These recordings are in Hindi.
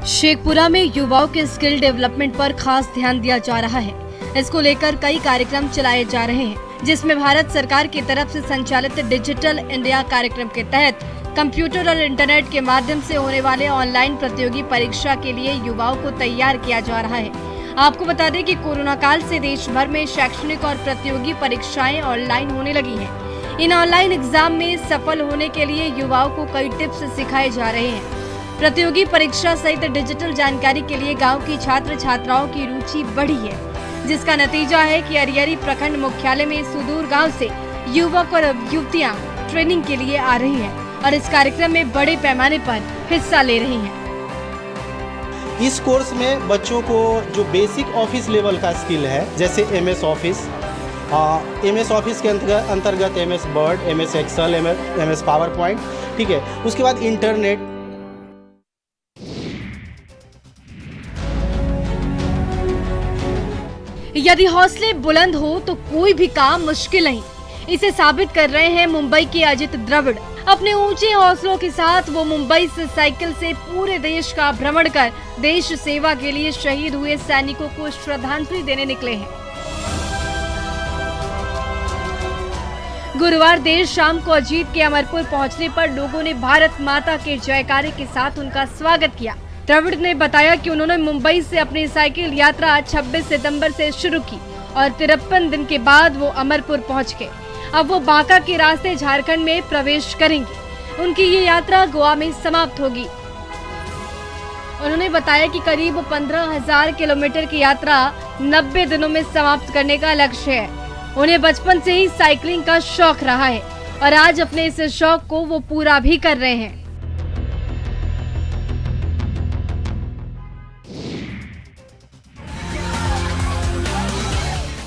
शेखपुरा में युवाओं के स्किल डेवलपमेंट पर खास ध्यान दिया जा रहा है। इसको लेकर कई कार्यक्रम चलाए जा रहे हैं, जिसमें भारत सरकार की तरफ से संचालित डिजिटल इंडिया कार्यक्रम के तहत कंप्यूटर और इंटरनेट के माध्यम से होने वाले ऑनलाइन प्रतियोगी परीक्षा के लिए युवाओं को तैयार किया जा रहा है। आपको बता दें कि कोरोना काल से देश भर में शैक्षणिक और प्रतियोगी परीक्षाएं ऑनलाइन होने लगी हैं। इन ऑनलाइन एग्जाम में सफल होने के लिए युवाओं को कई टिप्स सिखाए जा रहे हैं। प्रतियोगी परीक्षा सहित डिजिटल जानकारी के लिए गांव की छात्र छात्राओं की रुचि बढ़ी है, जिसका नतीजा है कि अरियरी प्रखंड मुख्यालय में सुदूर गांव से युवक और युवतियां ट्रेनिंग के लिए आ रही हैं और इस कार्यक्रम में बड़े पैमाने पर हिस्सा ले रही हैं। इस कोर्स में बच्चों को जो बेसिक ऑफिस लेवल का स्किल है, जैसे एमएस ऑफिस के अंतर्गत MS Word, MS Excel, MS PowerPoint, ठीक है। उसके बाद इंटरनेट, यदि हौसले बुलंद हो तो कोई भी काम मुश्किल नहीं। इसे साबित कर रहे हैं मुंबई के अजित द्रविड़। अपने ऊंचे हौसलों के साथ वो मुंबई से साइकिल से पूरे देश का भ्रमण कर देश सेवा के लिए शहीद हुए सैनिकों को श्रद्धांजलि देने निकले हैं। गुरुवार देर शाम को अजीत के अमरपुर पहुंचने पर लोगों ने भारत माता के जयकारे के साथ उनका स्वागत किया। द्रविड़ ने बताया कि उन्होंने मुंबई से अपनी साइकिल यात्रा 26 सितंबर से शुरू की और 53 दिन के बाद वो अमरपुर पहुंच गए। अब वो बांका के रास्ते झारखंड में प्रवेश करेंगे। उनकी ये यात्रा गोवा में समाप्त होगी। उन्होंने बताया कि करीब 15,000 किलोमीटर की यात्रा 90 दिनों में समाप्त करने का लक्ष्य है। उन्हें बचपन से ही साइकिलिंग का शौक रहा है और आज अपने इस शौक को वो पूरा भी कर रहे हैं।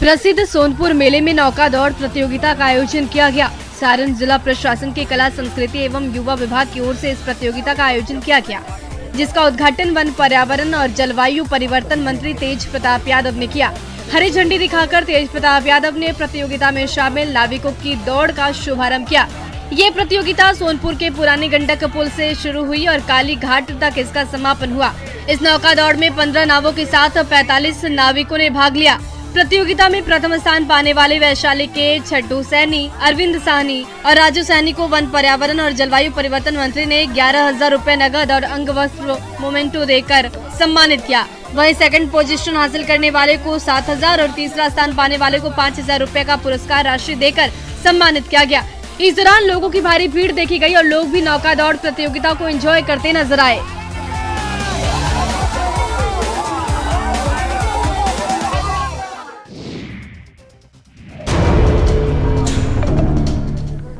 प्रसिद्ध सोनपुर मेले में नौका दौड़ प्रतियोगिता का आयोजन किया गया। सारण जिला प्रशासन के कला संस्कृति एवं युवा विभाग की ओर से इस प्रतियोगिता का आयोजन किया गया, जिसका उद्घाटन वन पर्यावरण और जलवायु परिवर्तन मंत्री तेज प्रताप यादव ने किया। हरी झंडी दिखाकर तेज प्रताप यादव ने प्रतियोगिता में शामिल नाविकों की दौड़ का शुभारंभ किया। ये प्रतियोगिता सोनपुर के पुरानी गंडक पुल से शुरू हुई और काली घाट तक इसका समापन हुआ। इस नौका दौड़ में 15 नावों के साथ 45 नाविकों ने भाग लिया। प्रतियोगिता में प्रथम स्थान पाने वाले वैशाली के छड्डू सैनी, अरविंद साहनी और राजू सैनी को वन पर्यावरण और जलवायु परिवर्तन मंत्री ने 11,000 रुपए नगद और अंग वस्त्र मोमेंटो देकर सम्मानित किया। वहीं सेकंड पोजीशन हासिल करने वाले को 7,000 और तीसरा स्थान पाने वाले को 5,000 रुपए का पुरस्कार राशि देकर सम्मानित किया गया। इस दौरान लोगों की भारी भीड़ देखी गई और लोग भी नौका दौड़ प्रतियोगिता को एंजॉय करते नजर आए।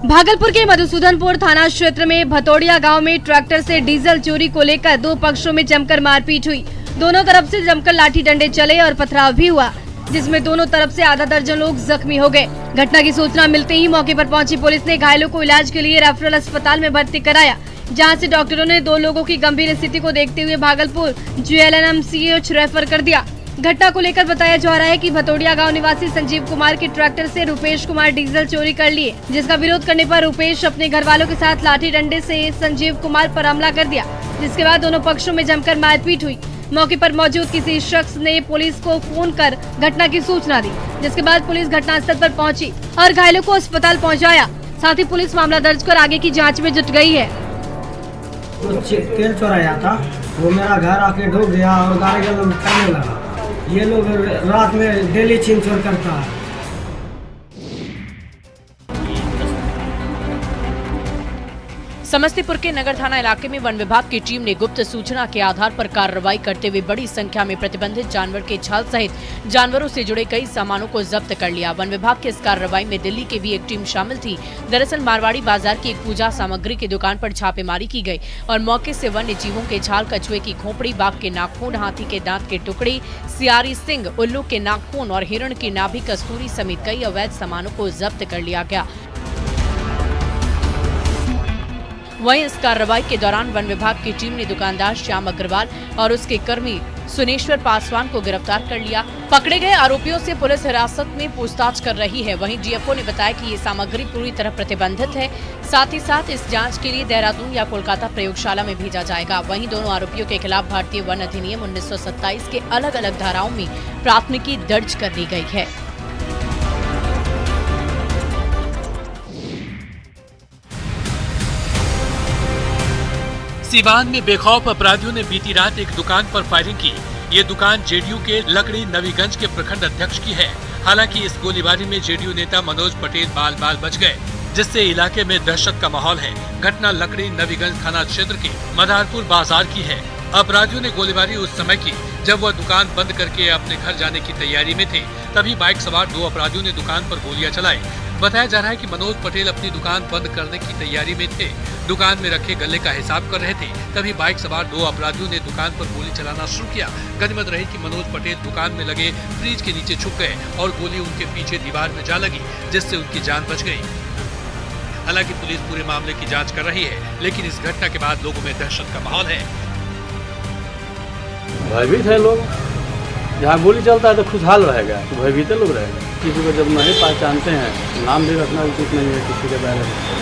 भागलपुर के मधुसूदनपुर थाना क्षेत्र में भतोड़िया गांव में ट्रैक्टर से डीजल चोरी को लेकर दो पक्षों में जमकर मारपीट हुई। दोनों तरफ से जमकर लाठी डंडे चले और पथराव भी हुआ, जिसमें दोनों तरफ से आधा दर्जन लोग जख्मी हो गए। घटना की सूचना मिलते ही मौके पर पहुंची पुलिस ने घायलों को इलाज के लिए रेफरल अस्पताल में भर्ती कराया, जहां से डॉक्टरों ने दो लोगों की गंभीर स्थिति को देखते हुए भागलपुर GLNMCH रेफर कर दिया। घटना को लेकर बताया जा रहा है कि भतोड़िया गांव निवासी संजीव कुमार के ट्रैक्टर से रुपेश कुमार डीजल चोरी कर लिए, जिसका विरोध करने पर रुपेश अपने घर वालों के साथ लाठी डंडे से संजीव कुमार पर हमला कर दिया, जिसके बाद दोनों पक्षों में जमकर मारपीट हुई। मौके पर मौजूद किसी शख्स ने पुलिस को फोन कर घटना की सूचना दी, जिसके बाद पुलिस घटनास्थल पर पहुंची और घायलों को अस्पताल पहुंचाया। साथ ही पुलिस मामला दर्ज कर आगे की जाँच में जुट गई है। तेल चोराया था, वो मेरा घर आके ढूक गया और गाड़ी के लोग करने लगा। ये लोग रात में डेली छीन चोर करता है। समस्तीपुर के नगर थाना इलाके में वन विभाग की टीम ने गुप्त सूचना के आधार पर कार्रवाई करते हुए बड़ी संख्या में प्रतिबंधित जानवर के छाल सहित जानवरों से जुड़े कई सामानों को जब्त कर लिया। वन विभाग की इस कार्रवाई में दिल्ली की भी एक टीम शामिल थी। दरअसल मारवाड़ी बाजार की एक पूजा सामग्री की दुकान पर छापेमारी की गई और मौके से वन्य जीवों के छाल, कछुए की खोपड़ी, बाघ के नाखून, हाथी के दांत के टुकड़े, सियारी सिंग, उल्लू के नाखून और हिरण की नाभि, कस्तूरी समेत कई अवैध सामानों को जब्त कर लिया गया। वहीं इस कार्रवाई के दौरान वन विभाग की टीम ने दुकानदार श्याम अग्रवाल और उसके कर्मी सुनेश्वर पासवान को गिरफ्तार कर लिया। पकड़े गए आरोपियों से पुलिस हिरासत में पूछताछ कर रही है। वहीं डीएफओ ने बताया कि ये सामग्री पूरी तरह प्रतिबंधित है। साथ ही साथ इस जांच के लिए देहरादून या कोलकाता प्रयोगशाला में भेजा जाएगा। वहीं दोनों आरोपियों के खिलाफ भारतीय वन अधिनियम 1927 के अलग अलग धाराओं में प्राथमिकी दर्ज कर दी गई है। सीवान में बेखौफ अपराधियों ने बीती रात एक दुकान पर फायरिंग की। ये दुकान जेडीयू के लकड़ी नवीगंज के प्रखंड अध्यक्ष की है। हालांकि इस गोलीबारी में जेडीयू नेता मनोज पटेल बाल बाल बच गए, जिससे इलाके में दहशत का माहौल है। घटना लकड़ी नवीगंज थाना क्षेत्र के मदारपुर बाजार की है। अपराधियों ने गोलीबारी उस समय की जब वह दुकान बंद करके अपने घर जाने की तैयारी में थे। तभी बाइक सवार दो अपराधियों ने दुकान पर गोलियां चलाई। बताया जा रहा है कि मनोज पटेल अपनी दुकान बंद करने की तैयारी में थे। दुकान में रखे गले का हिसाब कर रहे थे। तभी बाइक सवार दो अपराधियों ने दुकान पर गोली चलाना शुरू किया। गनीमत रही कि मनोज पटेल दुकान में लगे फ्रिज के नीचे छुप गए और गोली उनके पीछे दीवार में जा लगी, जिससे उनकी जान बच गई। हालांकि पुलिस पूरे मामले की जांच कर रही है, लेकिन इस घटना के बाद लोगों में दहशत का माहौल है। भयभीत है लोग। जहाँ गोली चलता है तो खुशहाल रहेगा, तो भयभीत लोग रहेगा। किसी को जब नहीं पहचानते हैं, नाम भी रखना उचित नहीं है किसी के बारे में।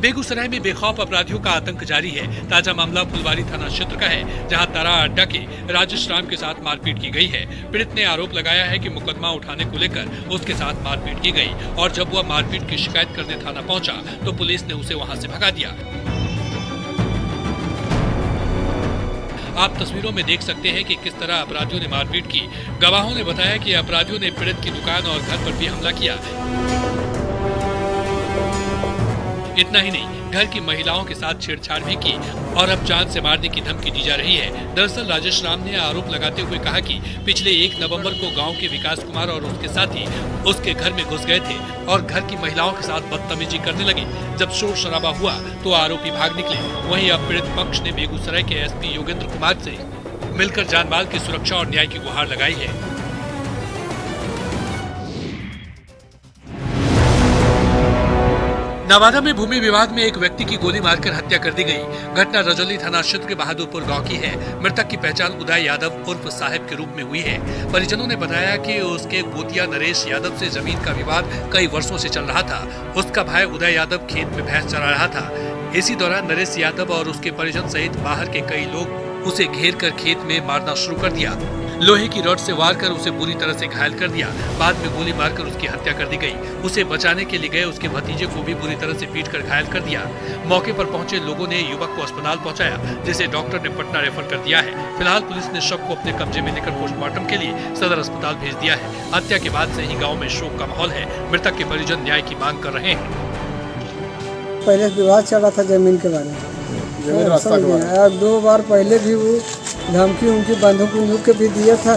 बेगूसराय में बेखौफ अपराधियों का आतंक जारी है। ताजा मामला फुलवारी थाना क्षेत्र का है, जहां तरा अड्डा के राजेश राम के साथ मारपीट की गई है। पीड़ित ने आरोप लगाया है कि मुकदमा उठाने को लेकर उसके साथ मारपीट की गई और जब वह मारपीट की शिकायत करने थाना पहुंचा तो पुलिस ने उसे वहां से भगा दिया। आप तस्वीरों में देख सकते हैं कि किस तरह अपराधियों ने मारपीट की। गवाहों ने बताया कि अपराधियों ने पीड़ित की दुकान और घर पर भी हमला किया। इतना ही नहीं, घर की महिलाओं के साथ छेड़छाड़ भी की और अब जान से मारने की धमकी दी जा रही है। दरअसल राजेश राम ने आरोप लगाते हुए कहा कि पिछले 1 नवंबर को गांव के विकास कुमार और उसके साथी उसके घर में घुस गए थे और घर की महिलाओं के साथ बदतमीजी करने लगे। जब शोर शराबा हुआ तो आरोपी भाग निकले। वहीं अब पीड़ित पक्ष ने बेगूसराय के एसपी योगेंद्र कुमार से मिलकर जानमाल की सुरक्षा और न्याय की गुहार लगाई है। नवादा में भूमि विवाद में एक व्यक्ति की गोली मारकर हत्या कर दी गई। घटना रजौली थाना क्षेत्र के बहादुरपुर गांव की है। मृतक की पहचान उदय यादव उर्फ साहिब के रूप में हुई है। परिजनों ने बताया कि उसके गोतिया नरेश यादव से जमीन का विवाद कई वर्षों से चल रहा था। उसका भाई उदय यादव खेत में भैंस चरा रहा था। इसी दौरान नरेश यादव और उसके परिजन सहित बाहर के कई लोग उसे घेर कर खेत में मारना शुरू कर दिया। लोहे की रॉड से वार कर उसे बुरी तरह से घायल कर दिया। बाद में गोली मारकर उसकी हत्या कर दी गई। उसे बचाने के लिए गए उसके भतीजे को भी बुरी तरह से पीटकर घायल कर दिया। मौके पर पहुंचे लोगों ने युवक को अस्पताल पहुंचाया, जिसे डॉक्टर ने पटना रेफर कर दिया है। फिलहाल पुलिस ने शव को अपने कब्जे में लेकर पोस्टमार्टम के लिए सदर अस्पताल भेज दिया है। हत्या के बाद से ही गाँव में शोक का माहौल है। मृतक के परिजन न्याय की मांग कर रहे हैं। पहले विवाद चला था जमीन के बारे में, 2 बार पहले भी वो धमकी उनकी बंदूक के भी दिया था।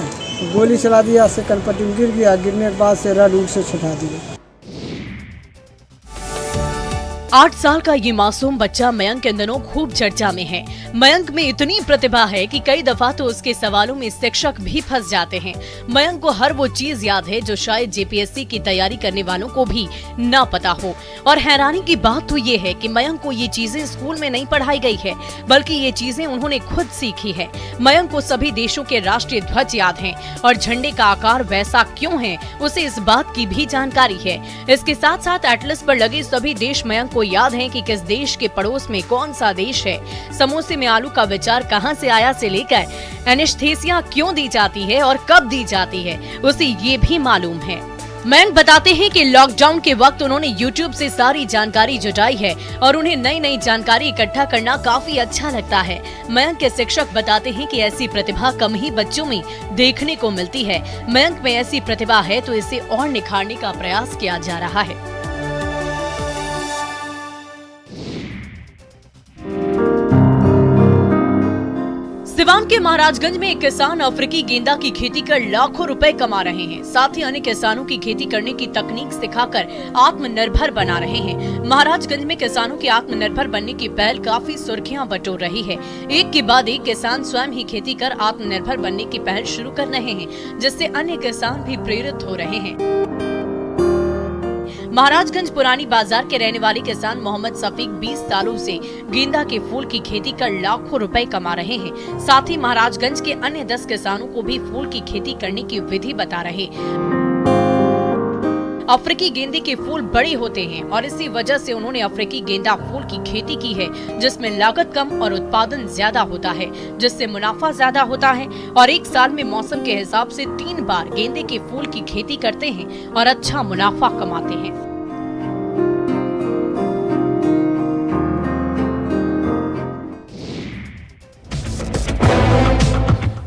गोली चला दिया, से कनपट्टी गिर गया। गिरने के बाद से रड उड़ से छुटा दिया। 8 साल का ये मासूम बच्चा मयंक इन दिनों खूब चर्चा में है। मयंक में इतनी प्रतिभा है कि कई दफा तो उसके सवालों में शिक्षक भी फंस जाते हैं। मयंक को हर वो चीज याद है जो शायद जेपीएससी की तैयारी करने वालों को भी ना पता हो। और हैरानी की बात तो ये है कि मयंक को ये चीजें स्कूल में नहीं पढ़ाई गई है, बल्कि ये चीजें उन्होंने खुद सीखी है। मयंक को सभी देशों के राष्ट्रीय ध्वज याद हैं और झंडे का आकार वैसा क्यों है उसे इस बात की भी जानकारी है। इसके साथ साथ एटलस पर लगे सभी देश मयंक को याद है कि किस देश के पड़ोस में कौन सा देश है, समोसे में आलू का विचार कहां से आया से लेकर एनेस्थीसिया क्यों दी जाती है और कब दी जाती है उसे ये भी मालूम है। मयंक बताते हैं कि लॉकडाउन के वक्त उन्होंने YouTube से सारी जानकारी जुटाई है और उन्हें नई नई जानकारी इकट्ठा करना काफी अच्छा लगता है। मयंक के शिक्षक बताते हैं कि ऐसी प्रतिभा कम ही बच्चों में देखने को मिलती है। मयंक में ऐसी प्रतिभा है तो इसे और निखारने का प्रयास किया जा रहा है। सिवान के महाराजगंज में एक किसान अफ्रीकी गेंदा की खेती कर लाखों रुपए कमा रहे हैं। साथ ही अन्य किसानों की खेती करने की तकनीक सिखाकर आत्मनिर्भर बना रहे हैं। महाराजगंज में किसानों के आत्मनिर्भर बनने की पहल काफी सुर्खियां बटोर रही है। एक के बाद एक किसान स्वयं ही खेती कर आत्मनिर्भर बनने की पहल शुरू कर रहे हैं, जिससे अन्य किसान भी प्रेरित हो रहे हैं। महाराजगंज पुरानी बाजार के रहने वाले किसान मोहम्मद सफीक 20 सालों से गेंदा के फूल की खेती कर लाखों रुपए कमा रहे हैं। साथ ही महाराजगंज के अन्य 10 किसानों को भी फूल की खेती करने की विधि बता रहे। अफ्रीकी गेंदे के फूल बड़े होते हैं और इसी वजह से उन्होंने अफ्रीकी गेंदा फूल की खेती की है, जिसमें लागत कम और उत्पादन ज्यादा होता है, जिससे मुनाफा ज्यादा होता है। और एक साल में मौसम के हिसाब से 3 बार गेंदे के फूल की खेती करते हैं और अच्छा मुनाफा कमाते हैं।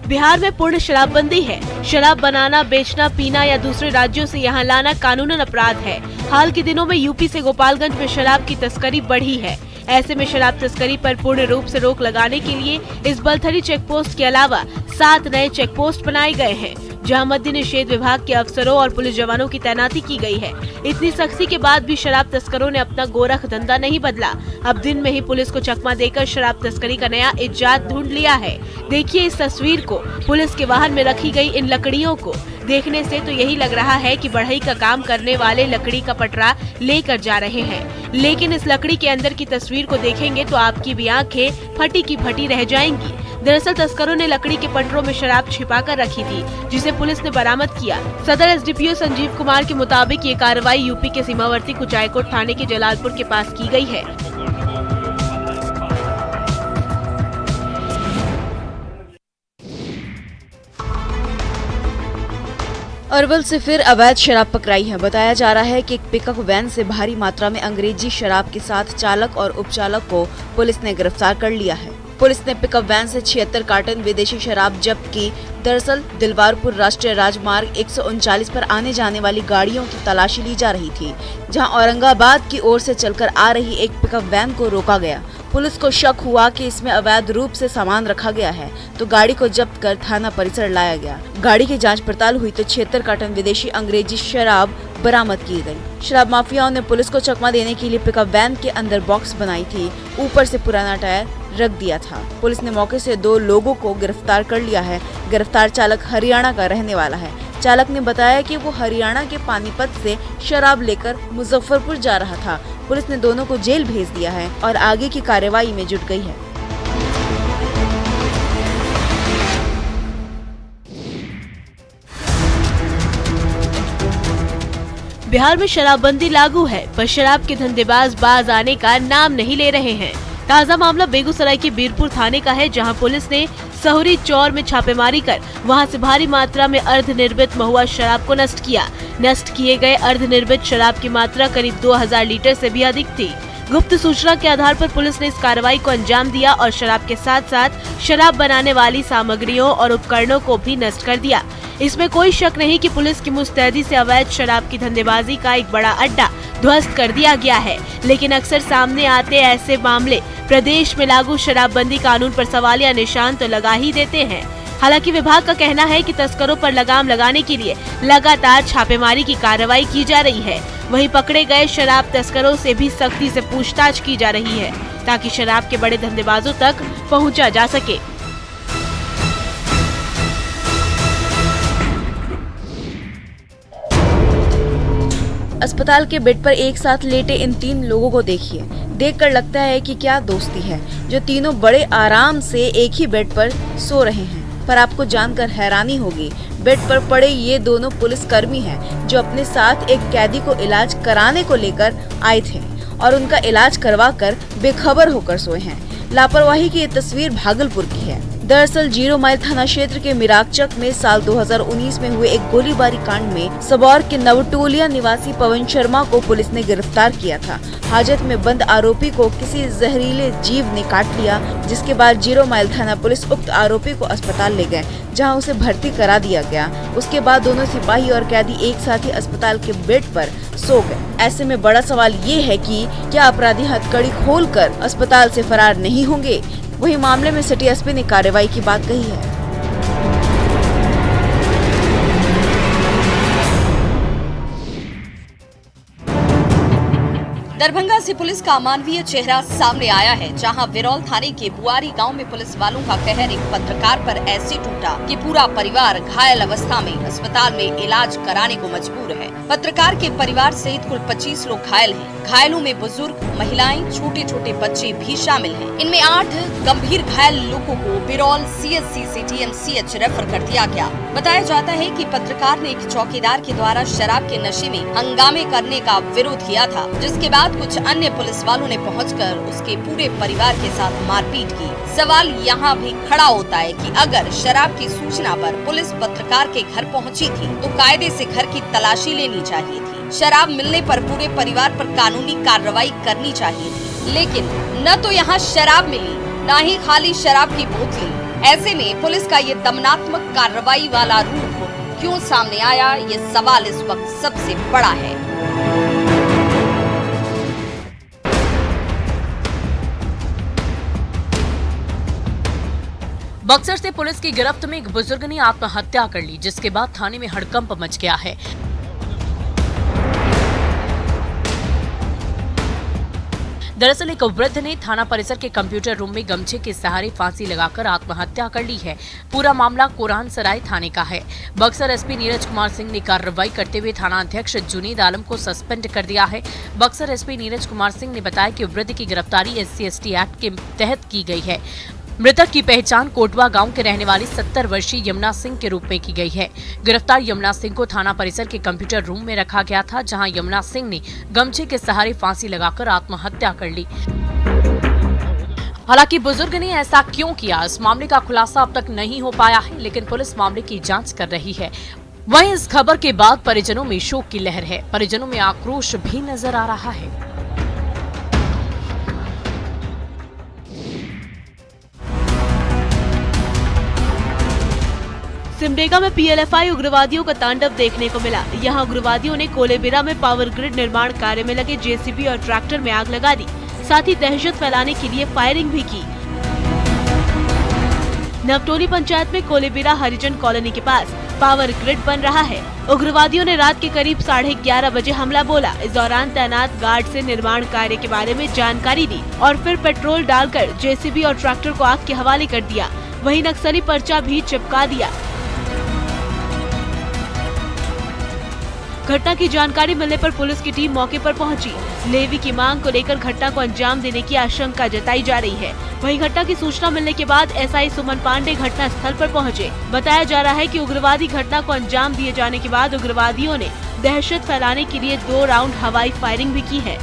बिहार में पूर्ण शराबबंदी है। शराब बनाना, बेचना, पीना या दूसरे राज्यों से यहाँ लाना कानूनन अपराध है। हाल के दिनों में यूपी से गोपालगंज में शराब की तस्करी बढ़ी है। ऐसे में शराब तस्करी पर पूर्ण रूप से रोक लगाने के लिए इस बलथरी चेक पोस्ट के अलावा 7 नए चेक पोस्ट बनाए गए हैं, जहां मद्य निषेध विभाग के अफसरों और पुलिस जवानों की तैनाती की गई है। इतनी सख्ती के बाद भी शराब तस्करों ने अपना गोरख धंधा नहीं बदला। अब दिन में ही पुलिस को चकमा देकर शराब तस्करी का नया इजाद ढूंढ लिया है। देखिए इस तस्वीर को। पुलिस के वाहन में रखी गई इन लकड़ियों को देखने से तो यही लग रहा है कि बढ़ई का काम करने वाले लकड़ी का पटरा लेकर जा रहे हैं, लेकिन इस लकड़ी के अंदर की तस्वीर को देखेंगे तो आपकी भी आंखें फटी की फटी रह जाएंगी। दरअसल तस्करों ने लकड़ी के पटरों में शराब छिपा कर रखी थी, जिसे पुलिस ने बरामद किया। सदर एसडीपीओ संजीव कुमार के मुताबिक ये कार्रवाई यूपी के सीमावर्ती कुचायकोट थाने के जलालपुर के पास की गई है। अरवल से फिर अवैध शराब पकड़ाई है। बताया जा रहा है कि एक पिकअप वैन से भारी मात्रा में अंग्रेजी शराब के साथ चालक और उपचालक को पुलिस ने गिरफ्तार कर लिया है। पुलिस ने पिकअप वैन से 76 कार्टन विदेशी शराब जब्त की। दरअसल दिलवारपुर राष्ट्रीय राजमार्ग 139 पर आने जाने वाली गाड़ियों की तलाशी ली जा रही थी, जहां औरंगाबाद की ओर से चलकर आ रही एक पिकअप वैन को रोका गया। पुलिस को शक हुआ कि इसमें अवैध रूप से सामान रखा गया है, तो गाड़ी को जब्त कर थाना परिसर लाया गया। गाड़ी की जांच पड़ताल हुई तो 76 कार्टन विदेशी अंग्रेजी शराब बरामद की गई। शराब माफियाओं ने पुलिस को चकमा देने के लिए पिकअप वैन के अंदर बॉक्स बनाई थी, ऊपर से पुराना टायर रख दिया था। पुलिस ने मौके से 2 लोगों को गिरफ्तार कर लिया है। गिरफ्तार चालक हरियाणा का रहने वाला है। चालक ने बताया कि वो हरियाणा के पानीपत से शराब लेकर मुजफ्फरपुर जा रहा था। पुलिस ने दोनों को जेल भेज दिया है और आगे की कार्रवाई में जुट गई है। बिहार में शराबबंदी लागू है, पर शराब के धंधेबाज बाज आने का नाम नहीं ले रहे हैं। ताज़ा मामला बेगूसराय के बीरपुर थाने का है, जहां पुलिस ने सहुरी चौर में छापेमारी कर वहां से भारी मात्रा में अर्धनिर्मित महुआ शराब को नष्ट किया। नष्ट किए गए अर्धनिर्मित शराब की मात्रा करीब 2000 लीटर से भी अधिक थी। गुप्त सूचना के आधार पर पुलिस ने इस कार्रवाई को अंजाम दिया और शराब के साथ साथ शराब बनाने वाली सामग्रियों और उपकरणों को भी नष्ट कर दिया। इसमें कोई शक नहीं कि पुलिस की मुस्तैदी से अवैध शराब की धंधेबाजी का एक बड़ा अड्डा ध्वस्त कर दिया गया है। लेकिन अक्सर सामने आते ऐसे मामले प्रदेश में लागू शराबबंदी कानून पर सवालिया निशान तो लगा ही देते हैं। हालांकि विभाग का कहना है कि तस्करों पर लगाम लगाने के लिए लगातार छापेमारी की कार्रवाई की जा रही है। वहीं पकड़े गए शराब तस्करों से भी सख्ती से पूछताछ की जा रही है, ताकि शराब के बड़े धंधेबाजों तक पहुंचा जा सके। अस्पताल के बेड पर एक साथ लेटे इन 3 लोगों को देखिए। देखकर लगता है कि क्या दोस्ती है, जो तीनों बड़े आराम से एक ही बेड पर सो रहे हैं। पर आपको जानकर हैरानी होगी, बेड पर पड़े ये दोनों पुलिसकर्मी हैं, जो अपने साथ एक कैदी को इलाज कराने को लेकर आए थे और उनका इलाज करवाकर बेखबर होकर सोए हैं। लापरवाही की ये तस्वीर भागलपुर की है। दरअसल 0 माइल थाना क्षेत्र के मिराकचक में साल 2019 में हुए एक गोलीबारी कांड में सबौर के नवटोलिया निवासी पवन शर्मा को पुलिस ने गिरफ्तार किया था। हाजत में बंद आरोपी को किसी जहरीले जीव ने काट लिया, जिसके बाद 0 माइल थाना पुलिस उक्त आरोपी को अस्पताल ले गए, जहां उसे भर्ती करा दिया गया। उसके बाद दोनों सिपाही और कैदी एक साथ ही अस्पताल के बेड पर सो गए। ऐसे में बड़ा सवाल ये है कि क्या अपराधी हथकड़ी खोलकर अस्पताल से फरार नहीं होंगे? वहीं मामले में सिटी एसपी ने कार्रवाई की बात कही है। दरभंगा से पुलिस का अमानवीय चेहरा सामने आया है, जहां विरौल थाने के बुआरी गांव में पुलिस वालों का कहर एक पत्रकार पर ऐसे टूटा कि पूरा परिवार घायल अवस्था में अस्पताल में इलाज कराने को मजबूर है। पत्रकार के परिवार सहित कुल 25 लोग घायल हैं। घायलों में बुजुर्ग, महिलाएं, छोटे छोटे बच्चे भी शामिल हैं। इनमें 8 गंभीर घायल लोगों को बिरौल CSC से TMCH रेफर कर दिया गया। बताया जाता है कि पत्रकार ने एक चौकीदार के द्वारा शराब के नशे में हंगामे करने का विरोध किया था, जिसके बाद कुछ अन्य पुलिस वालों ने पहुंचकर उसके पूरे परिवार के साथ मारपीट की। सवाल यहाँ भी खड़ा होता है कि अगर शराब की सूचना पर पुलिस पत्रकार के घर पहुंची थी तो कायदे से घर की तलाशी लेनी चाहिए थी। शराब मिलने पर पूरे परिवार पर कानूनी कार्रवाई करनी चाहिए थी, लेकिन न तो यहाँ शराब मिली, न ही खाली शराब की बोतलें। ऐसे में पुलिस का ये दमनात्मक कार्रवाई वाला रूप क्यों सामने आया, ये सवाल इस वक्त सबसे बड़ा है। बक्सर से पुलिस की गिरफ्त में एक बुजुर्ग ने आत्महत्या कर ली, जिसके बाद थाने में हड़कंप मच गया है। दरअसल एक वृद्ध ने थाना परिसर के कंप्यूटर रूम में गमछे के सहारे फांसी लगाकर आत्महत्या कर ली है। पूरा मामला कोरान सराय थाने का है। बक्सर एसपी नीरज कुमार सिंह ने कार्रवाई करते हुए थाना अध्यक्ष जुनीद आलम को सस्पेंड कर दिया है। बक्सर एसपी नीरज कुमार सिंह ने बताया कि वृद्ध की गिरफ्तारी SC/ST एक्ट के तहत की गई है। मृतक की पहचान कोटवा गांव के रहने वाली 70 वर्षीय यमुना सिंह के रूप में की गई है। गिरफ्तार यमुना सिंह को थाना परिसर के कंप्यूटर रूम में रखा गया था, जहां यमुना सिंह ने गमछे के सहारे फांसी लगाकर आत्महत्या कर ली। हालांकि बुजुर्ग ने ऐसा क्यों किया, इस मामले का खुलासा अब तक नहीं हो पाया है, लेकिन पुलिस मामले की जांच कर रही है। वहीं इस खबर के बाद परिजनों में शोक की लहर है। परिजनों में आक्रोश भी नजर आ रहा है। सिमडेगा में PLFI उग्रवादियों का तांडव देखने को मिला। यहां उग्रवादियों ने कोलेबिरा में पावर ग्रिड निर्माण कार्य में लगे JCB और ट्रैक्टर में आग लगा दी, साथ ही दहशत फैलाने के लिए फायरिंग भी की। नवटोली पंचायत में कोलेबिरा हरिजन कॉलोनी के पास पावर ग्रिड बन रहा है। उग्रवादियों ने रात के करीब 11:30 बजे हमला बोला। इस दौरान तैनात गार्ड से निर्माण कार्य के बारे में जानकारी दी और फिर पेट्रोल डालकर JCB और ट्रैक्टर को आग के हवाले कर दिया। वहीं नक्सली पर्चा भी चिपका दिया। घटना की जानकारी मिलने पर पुलिस की टीम मौके पर पहुंची। लेवी की मांग को लेकर घटना को अंजाम देने की आशंका जताई जा रही है। वहीं घटना की सूचना मिलने के बाद SI सुमन पांडे घटना स्थल पर पहुंचे। बताया जा रहा है कि उग्रवादी घटना को अंजाम दिए जाने के बाद उग्रवादियों ने दहशत फैलाने के लिए 2 राउंड हवाई फायरिंग भी की है।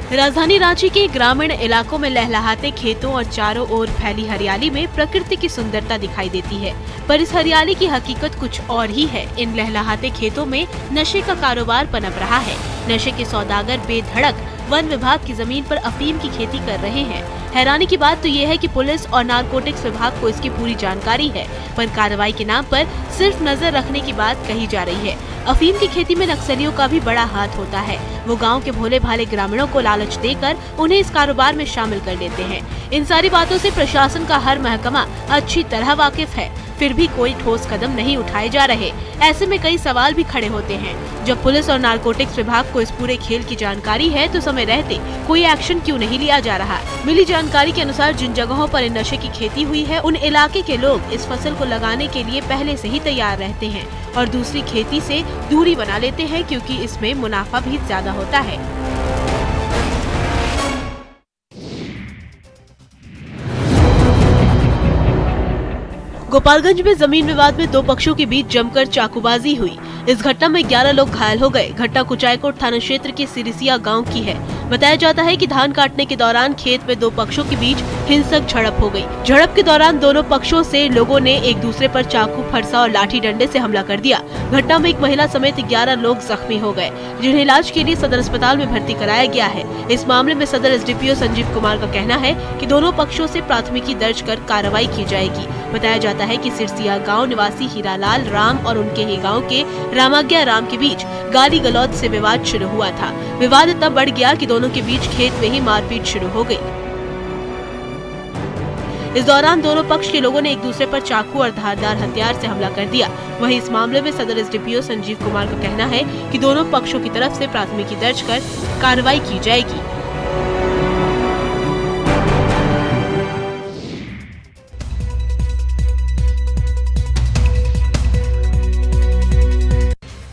राजधानी रांची के ग्रामीण इलाकों में लहलहाते खेतों और चारों ओर फैली हरियाली में प्रकृति की सुंदरता दिखाई देती है, पर इस हरियाली की हकीकत कुछ और ही है। इन लहलहाते खेतों में नशे का कारोबार पनप रहा है। नशे के सौदागर बेधड़क वन विभाग की जमीन पर अफीम की खेती कर रहे हैं। हैरानी की बात तो ये है कि पुलिस और नारकोटिक्स विभाग को इसकी पूरी जानकारी है, पर कार्रवाई के नाम पर सिर्फ नजर रखने की बात कही जा रही है। अफीम की खेती में नक्सलियों का भी बड़ा हाथ होता है। वो गांव के भोले भाले ग्रामीणों को लालच देकर उन्हें इस कारोबार में शामिल कर लेते हैं। इन सारी बातों से प्रशासन का हर महकमा अच्छी तरह वाकिफ है, फिर भी कोई ठोस कदम नहीं उठाए जा रहे। ऐसे में कई सवाल भी खड़े होते हैं। जब पुलिस और नारकोटिक्स विभाग को इस पूरे खेल की जानकारी है तो समय रहते कोई एक्शन क्यों नहीं लिया जा रहा? मिली जानकारी के अनुसार जिन जगहों पर इन नशे की खेती हुई है, उन इलाके के लोग इस फसल को लगाने के लिए पहले से ही तैयार रहते हैं और दूसरी खेती से दूरी बना लेते हैं, क्योंकि इसमें मुनाफा भी ज्यादा होता है। गोपालगंज में जमीन विवाद में 2 पक्षों के बीच जमकर चाकूबाजी हुई। इस घटना में 11 लोग घायल हो गए। घटना कुचायकोट थाना क्षेत्र के सिरिसिया गांव की है। बताया जाता है कि धान काटने के दौरान खेत में 2 पक्षों के बीच हिंसक झड़प हो गई। झड़प के दौरान दोनों पक्षों से लोगों ने एक दूसरे पर चाकू, फरसा और लाठी डंडे से हमला कर दिया। घटना में एक महिला समेत 11 लोग जख्मी हो गए, जिन्हें इलाज के लिए सदर अस्पताल में भर्ती कराया गया है। इस मामले में सदर एसडीपीओ संजीव कुमार का कहना है कि दोनों पक्षों से प्राथमिकी दर्ज कर कार्रवाई की जाएगी। बताया जाता है कि सिरसिया गांव निवासी हीरालाल राम और उनके ही गांव के रामाज्ञा राम के बीच गाली गलौज से विवाद शुरू हुआ था। विवाद इतना बढ़ गया कि दोनों के बीच खेत में ही मारपीट शुरू हो गई। इस दौरान दोनों पक्ष के लोगों ने एक दूसरे पर चाकू और धारदार हथियार से हमला कर दिया। वहीं इस मामले में सदर एसडीपीओ संजीव कुमार का कहना है कि दोनों पक्षों की तरफ से प्राथमिकी दर्ज कर कार्रवाई की जाएगी।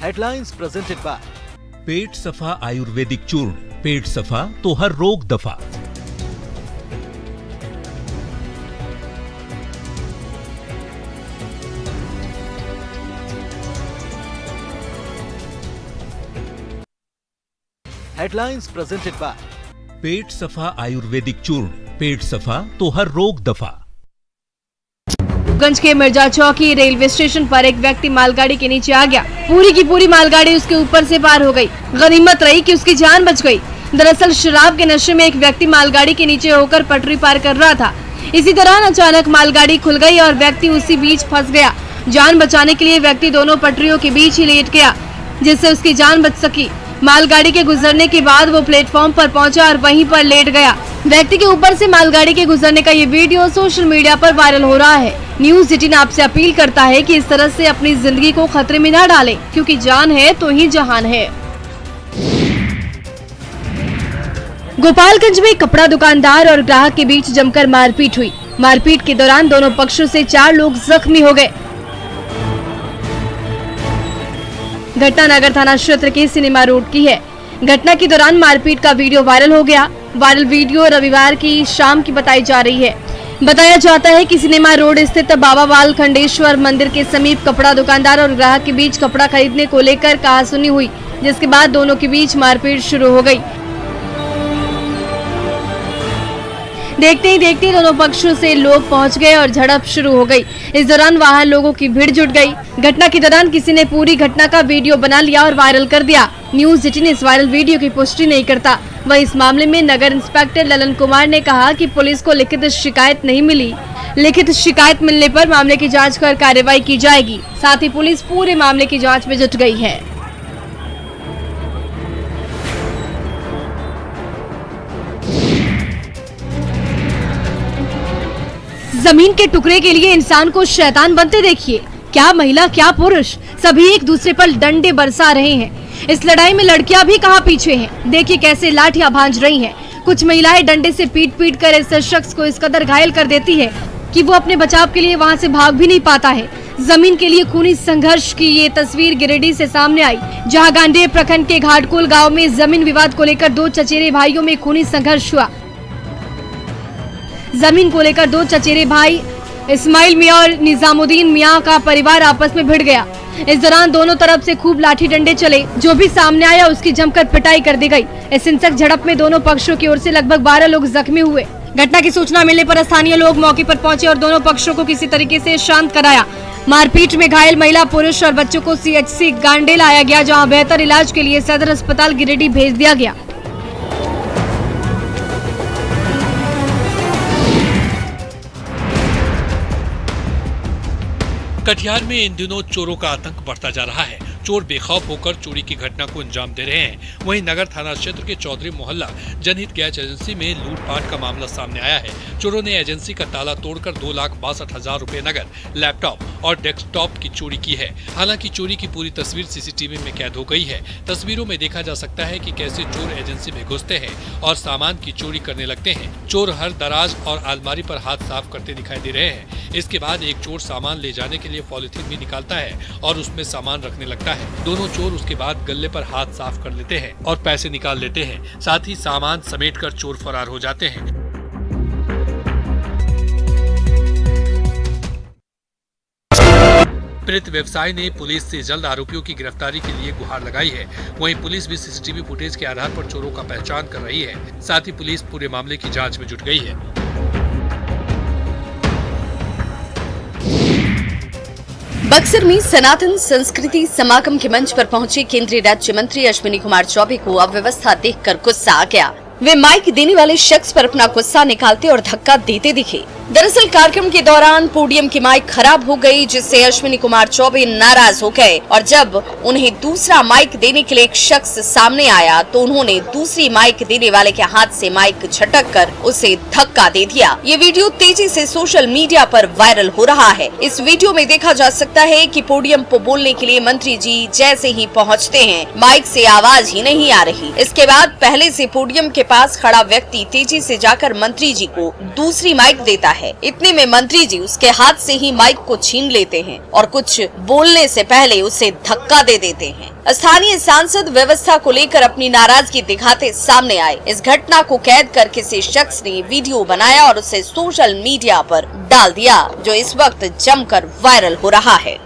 हेडलाइंस प्रेजेंटेड बाय पेट सफा आयुर्वेदिक चूर्ण, पेट सफा तो हर रोग दफा। हेडलाइंस प्रेजेंटेड बाय पेट सफा आयुर्वेदिक चूर्ण, पेट सफा तो हर रोग दफा। गंज के मिर्जा चौकी रेलवे स्टेशन पर एक व्यक्ति मालगाड़ी के नीचे आ गया। पूरी की पूरी मालगाड़ी उसके ऊपर से पार हो गई। गनीमत रही कि उसकी जान बच गई। दरअसल शराब के नशे में एक व्यक्ति मालगाड़ी के नीचे होकर पटरी पार कर रहा था। इसी दौरान अचानक मालगाड़ी खुल गई और व्यक्ति उसी बीच फंस गया। जान बचाने के लिए व्यक्ति दोनों पटरियों के बीच ही लेट गया, जिससे उसकी जान बच सकी। मालगाड़ी के गुजरने के बाद वो प्लेटफॉर्म पर पहुंचा और वहीं पर लेट गया। व्यक्ति के ऊपर से मालगाड़ी के गुजरने का ये वीडियो सोशल मीडिया पर वायरल हो रहा है। न्यूज़ 18 आपसे अपील करता है कि इस तरह से अपनी जिंदगी को खतरे में न डालें, क्योंकि जान है तो ही जहान है। गोपालगंज में कपड़ा दुकानदार और ग्राहक के बीच जमकर मारपीट हुई। मारपीट के दौरान दोनों पक्षों से 4 लोग जख्मी हो गए। घटना नगर थाना क्षेत्र के सिनेमा रोड की है। घटना के दौरान मारपीट का वीडियो वायरल हो गया। वायरल वीडियो रविवार की शाम की बताई जा रही है। बताया जाता है कि सिनेमा रोड स्थित बाबा बाल खंडेश्वर मंदिर के समीप कपड़ा दुकानदार और ग्राहक के बीच कपड़ा खरीदने को लेकर कहासुनी हुई, जिसके बाद दोनों के बीच मारपीट शुरू हो गई। देखते ही देखते दोनों पक्षों से लोग पहुंच गए और झड़प शुरू हो गई। इस दौरान वहां लोगों की भीड़ जुट गई। घटना के दौरान किसी ने पूरी घटना का वीडियो बना लिया और वायरल कर दिया। न्यूज़ 18 इस वायरल वीडियो की पुष्टि नहीं करता। वहीं इस मामले में नगर इंस्पेक्टर ललन कुमार ने कहा कि पुलिस को लिखित शिकायत नहीं मिली। लिखित शिकायत मिलने पर मामले की जांच कर कार्रवाई की जाएगी। साथ ही पुलिस पूरे मामले की जांच में जुट गई है। जमीन के टुकड़े के लिए इंसान को शैतान बनते देखिए। क्या महिला क्या पुरुष, सभी एक दूसरे पर डंडे बरसा रहे हैं। इस लड़ाई में लड़कियां भी कहां पीछे हैं। देखिए कैसे लाठियां भांज रही हैं। कुछ महिलाएं डंडे से पीट पीट कर ऐसे शख्स को इस कदर घायल कर देती है कि वो अपने बचाव के लिए वहां से भाग भी नहीं पाता है। जमीन के लिए खूनी संघर्ष की ये तस्वीर गिरिडीह से सामने आई, जहां गांडेय प्रखंड के घाटकुल गाँव में जमीन विवाद को लेकर 2 चचेरे भाइयों में खूनी संघर्ष हुआ। जमीन को लेकर 2 चचेरे भाई इस्माइल मियां और निजामुद्दीन मियां का परिवार आपस में भिड़ गया। इस दौरान दोनों तरफ से खूब लाठी डंडे चले। जो भी सामने आया उसकी जमकर पिटाई कर दी गई। इस हिंसक झड़प में दोनों पक्षों की ओर से लगभग 12 लोग जख्मी हुए। घटना की सूचना मिलने पर स्थानीय लोग मौके पर पहुंचे और दोनों पक्षों को किसी तरीके से शांत कराया। मारपीट में घायल महिला, पुरुष और बच्चों को CHC गांडेय लाया गया, जहाँ बेहतर इलाज के लिए सदर अस्पताल गिरिडीह भेज दिया गया। कटिहार में इन दिनों चोरों का आतंक बढ़ता जा रहा है। चोर बेखौफ होकर चोरी की घटना को अंजाम दे रहे हैं। वहीं नगर थाना क्षेत्र के चौधरी मोहल्ला जनहित गैस एजेंसी में लूटपाट का मामला सामने आया है। चोरों ने एजेंसी का ताला तोड़कर 2,62,000 रुपए नगद, लैपटॉप और डेस्कटॉप की चोरी की है। हालांकि चोरी की पूरी तस्वीर CCTV में कैद हो गई है। तस्वीरों में देखा जा सकता है कि कैसे चोर एजेंसी में घुसते हैं और सामान की चोरी करने लगते हैं। चोर हर दराज और अलमारी पर हाथ साफ करते दिखाई दे रहे हैं। इसके बाद एक चोर सामान ले जाने के लिए पॉलिथीन भी निकालता है और उसमें सामान रखने लगता है। दोनों चोर उसके बाद गल्ले पर हाथ साफ कर लेते हैं और पैसे निकाल लेते हैं। साथ ही सामान समेटकर चोर फरार हो जाते हैं। पीड़ित व्यवसायी ने पुलिस से जल्द आरोपियों की गिरफ्तारी के लिए गुहार लगाई है। वहीं पुलिस भी CCTV फुटेज के आधार पर चोरों का पहचान कर रही है। साथ ही पुलिस पूरे मामले की जांच में जुट गई है। बक्सर में सनातन संस्कृति समागम के मंच पर पहुंचे केंद्रीय राज्य मंत्री अश्विनी कुमार चौबे को अव्यवस्था देखकर गुस्सा आ गया। वे माइक देने वाले शख्स पर अपना गुस्सा निकालते और धक्का देते दिखे। दरअसल कार्यक्रम के दौरान पोडियम की माइक खराब हो गई, जिससे अश्विनी कुमार चौबे नाराज हो गए और जब उन्हें दूसरा माइक देने के लिए एक शख्स सामने आया तो उन्होंने दूसरी माइक देने वाले के हाथ से माइक झटक कर उसे धक्का दे दिया। ये वीडियो तेजी से सोशल मीडिया पर वायरल हो रहा है। इस वीडियो में देखा जा सकता है कि पोडियम पर बोलने के लिए मंत्री जी जैसे ही पहुँचते हैं, माइक से आवाज ही नहीं आ रही। इसके बाद पहले से पोडियम के पास खड़ा व्यक्ति तेजी से जाकर मंत्री जी को दूसरी माइक देता है। इतने में मंत्री जी उसके हाथ से ही माइक को छीन लेते हैं और कुछ बोलने से पहले उसे धक्का दे देते हैं। स्थानीय सांसद व्यवस्था को लेकर अपनी नाराजगी दिखाते सामने आए। इस घटना को कैद कर किसी शख्स ने वीडियो बनाया और उसे सोशल मीडिया पर डाल दिया, जो इस वक्त जमकर वायरल हो रहा है।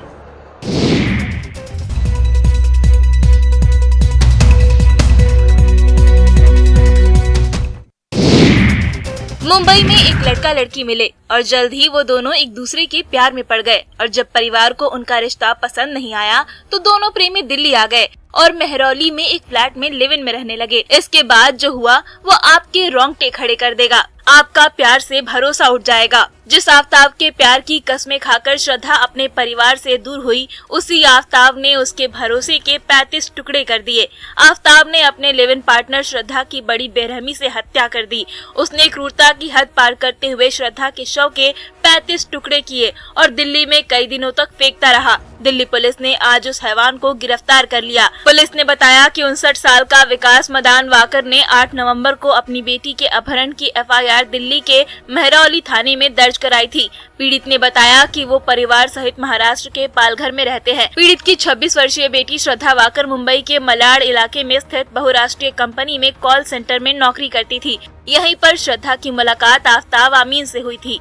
मुंबई में एक लड़का लड़की मिले और जल्द ही वो दोनों एक दूसरे के प्यार में पड़ गए और जब परिवार को उनका रिश्ता पसंद नहीं आया तो दोनों प्रेमी दिल्ली आ गए और मेहरौली में एक फ्लैट में लिव इन में रहने लगे। इसके बाद जो हुआ वो आपके रोंगटे खड़े कर देगा। आपका प्यार से भरोसा उठ जाएगा। जिस आफ्ताब के प्यार की कस्में खाकर श्रद्धा अपने परिवार से दूर हुई, उसी आफ्ताब ने उसके भरोसे के 35 टुकड़े कर दिए। आफ्ताब ने अपने लिव इन पार्टनर श्रद्धा की बड़ी बेरहमी से हत्या कर दी। उसने क्रूरता की हद पार करते हुए श्रद्धा के शव के 35 टुकड़े किए और दिल्ली में कई दिनों तक फेंकता रहा। दिल्ली पुलिस ने आज उस हैवान को गिरफ्तार कर लिया। पुलिस ने बताया कि 59 साल का विकास मदान वाकर ने 8 नवंबर को अपनी बेटी के अपहरण की एफआईआर दिल्ली के मेहरौली थाने में दर्ज कराई थी। पीड़ित ने बताया कि वो परिवार सहित महाराष्ट्र के पालघर में रहते हैं। पीड़ित की 26 वर्षीय बेटी श्रद्धा वाकर मुंबई के मलाड इलाके में स्थित बहुराष्ट्रीय कंपनी में कॉल सेंटर में नौकरी करती थी। यहीं पर श्रद्धा की मुलाकात आफ्ताब आमीन से हुई थी।